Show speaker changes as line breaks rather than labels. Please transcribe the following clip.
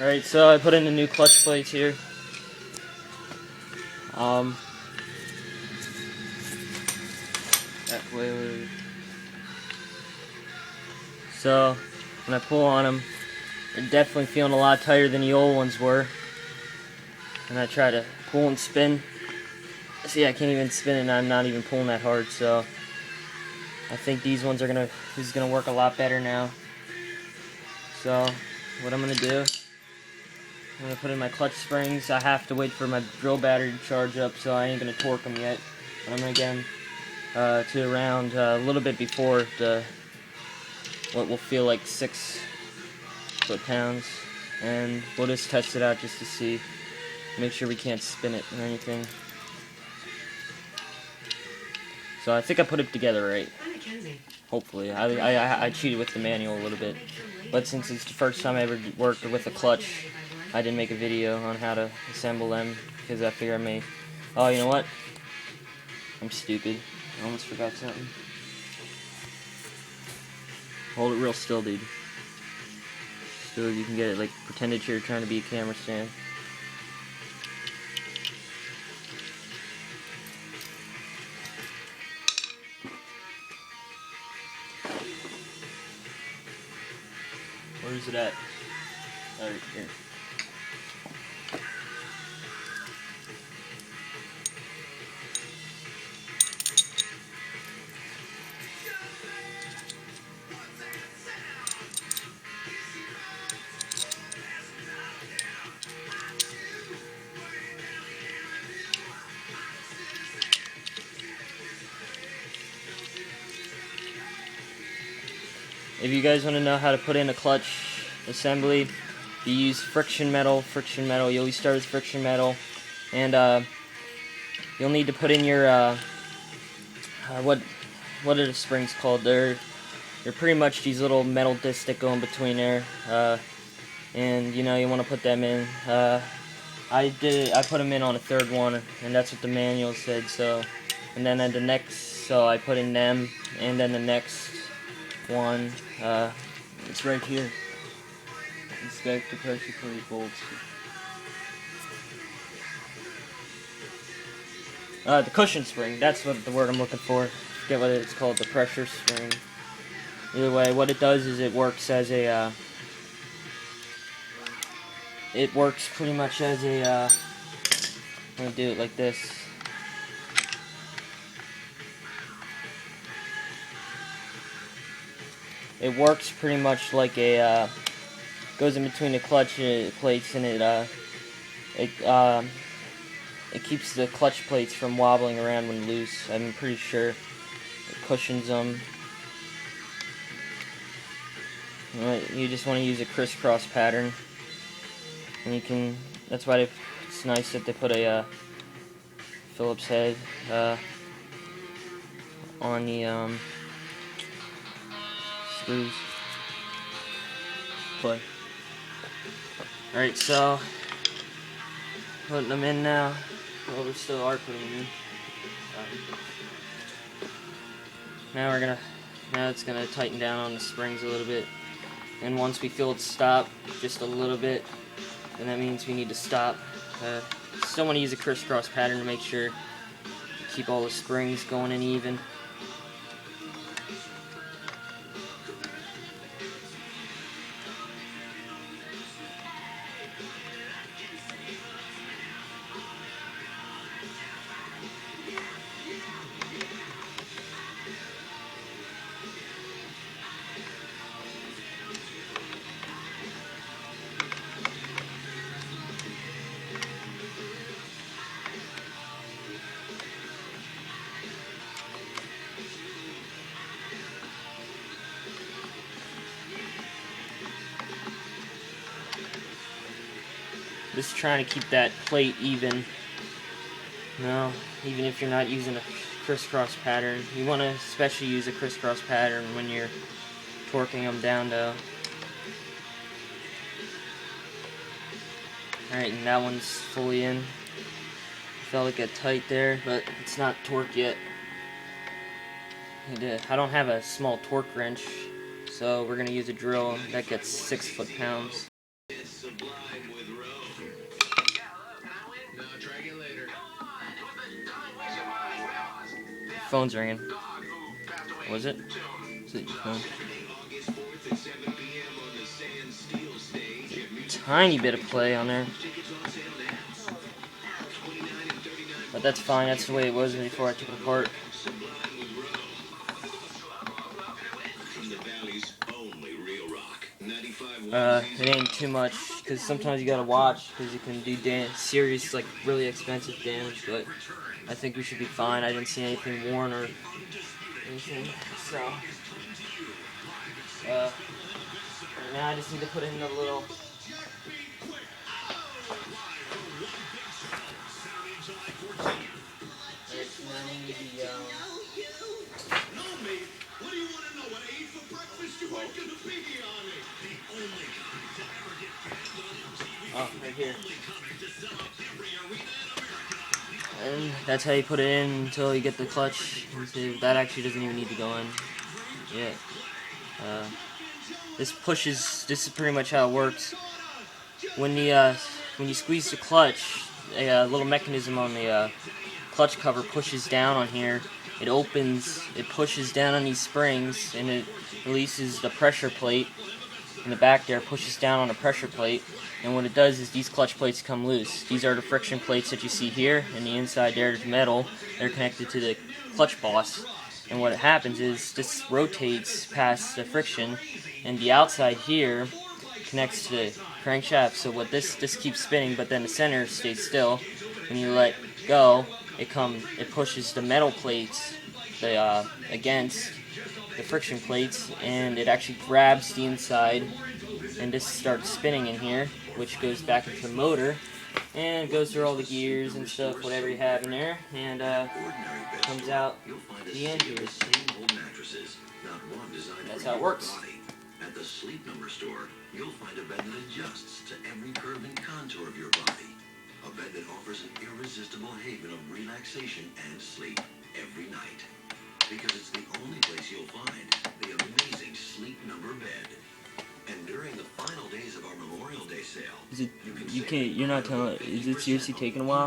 Alright, so I put in the new clutch plates here. Wait. So, when I pull on them, they're definitely feeling a lot tighter than the old ones were. And I try to pull and spin. See, I can't even spin it, and I'm not even pulling that hard, so I think these ones are this is gonna work a lot better now. So, what I'm gonna do, I'm gonna put in my clutch springs. I have to wait for my drill battery to charge up, so I ain't gonna torque them yet. But I'm gonna get them to around a little bit before what will feel like 6 foot-pounds, and we'll just test it out just to see, make sure we can't spin it or anything. So I think I put it together right. Hopefully. I cheated with the manual a little bit, but since it's the first time I ever worked with a clutch, I didn't make a video on how to assemble them because I figure I may. Oh, you know what? I'm stupid. I almost forgot something. Hold it real still, dude. So you can get it, like, pretend that you're trying to be a camera stand. Where is it at? Oh, right here. If you guys want to know how to put in a clutch assembly, you use friction metal. You always start with friction metal, and you'll need to put in your what are the springs called? They're pretty much these little metal discs that go in between there, and you know you want to put them in. I put them in on the third one, and that's what the manual said. So, and then at the next, so I put in them, and then the next one, it's right here. Inspect the pressure plate bolts. The cushion spring, that's what the word I'm looking for. Forget what it's called, the pressure spring. Either way, what it does is it works as a, it works pretty much as a, I'm gonna do it like this. It works pretty much like a, goes in between the clutch plates, and it keeps the clutch plates from wobbling around when loose. I'm pretty sure it cushions them. You just want to use a crisscross pattern, and you can. That's why it's nice that they put a Phillips head on the screws. Play. Alright, so putting them in now. Well, we still are putting them in. Now it's gonna tighten down on the springs a little bit. And once we feel it stop just a little bit, then that means we need to stop. Still want to use a crisscross pattern to make sure to keep all the springs going in even. Just trying to keep that plate even. No, even if you're not using a crisscross pattern, you want to especially use a crisscross pattern when you're torquing them down though. Alright, and that one's fully in. Felt like it tight there, but it's not torqued yet. I don't have a small torque wrench, So we're going to use a drill that gets 6 foot-pounds. Phone's ringing. Was it? Is it your phone? Tiny bit of play on there. But that's fine, that's the way it was before I took it apart. It ain't too much, because sometimes you gotta watch, because you can do serious, like, really expensive damage, but I think we should be fine. I didn't see anything worn or anything, so, now I just need to put in the little, oh, right here. And that's how you put it in until you get the clutch. That actually doesn't even need to go in yet. This is pretty much how it works. When you squeeze the clutch, a little mechanism on the clutch cover pushes down on here. It opens, it pushes down on these springs, and it releases the pressure plate in the back there, pushes down on the pressure plate, and what it does is these clutch plates come loose. These are the friction plates that you see here, and the inside there is metal. They're connected to the clutch boss, and what happens is this rotates past the friction, and the outside here connects to the crankshaft. So what this keeps spinning, but then the center stays still. When you let go, it pushes the metal plates against the friction plates, and it actually grabs the inside, and this starts spinning in here, which goes back into the motor and goes through all the gears and stuff, whatever you have in there, and comes out the end here. That's how it works.
At the Sleep Number store, you'll find a bed that adjusts to every curve and contour of your body. A bed that offers an irresistible haven of relaxation and sleep every night. Because it's the only place you'll find the amazing Sleep Number bed. And during the final days of our Memorial Day sale,
You're not telling, is it seriously taking a while?